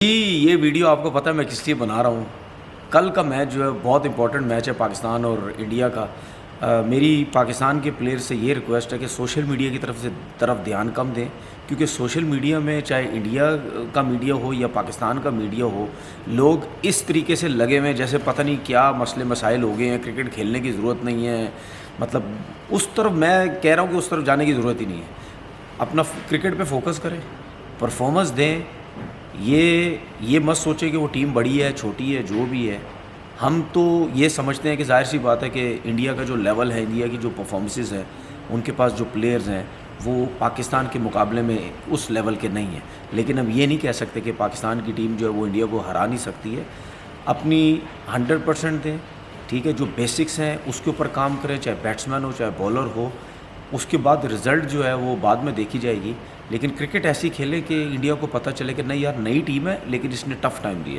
جی یہ ویڈیو آپ کو پتہ ہے میں کس لیے بنا رہا ہوں. کل کا میچ جو ہے بہت امپورٹنٹ میچ ہے پاکستان اور انڈیا کا. میری پاکستان کے پلیئر سے یہ ریکویسٹ ہے کہ سوشل میڈیا کی طرف دھیان کم دیں، کیونکہ سوشل میڈیا میں چاہے انڈیا کا میڈیا ہو یا پاکستان کا میڈیا ہو، لوگ اس طریقے سے لگے ہوئے ہیں جیسے پتہ نہیں کیا مسئلے مسائل ہو گئے ہیں، کرکٹ کھیلنے کی ضرورت نہیں ہے. مطلب اس طرف میں کہہ رہا ہوں کہ اس طرف جانے کی ضرورت ہی نہیں ہے. اپنا کرکٹ پہ فوکس کریں، پرفارمنس دیں. یہ مت سوچیں کہ وہ ٹیم بڑی ہے چھوٹی ہے، جو بھی ہے. ہم تو یہ سمجھتے ہیں کہ ظاہر سی بات ہے کہ انڈیا کا جو لیول ہے، انڈیا کی جو پرفارمنسز ہیں، ان کے پاس جو پلیئرز ہیں وہ پاکستان کے مقابلے میں اس لیول کے نہیں ہیں. لیکن ہم یہ نہیں کہہ سکتے کہ پاکستان کی ٹیم جو ہے وہ انڈیا کو ہرا نہیں سکتی ہے. اپنی 100% دیں، ٹھیک ہے. جو بیسکس ہیں اس کے اوپر کام کریں، چاہے بیٹسمین ہو چاہے بولر ہو. اس کے بعد رزلٹ جو ہے وہ بعد میں دیکھی جائے گی. لیکن کرکٹ ایسی کھیلے کہ انڈیا کو پتہ چلے کہ نہیں یار نئی ٹیم ہے لیکن اس نے ٹف ٹائم دیا.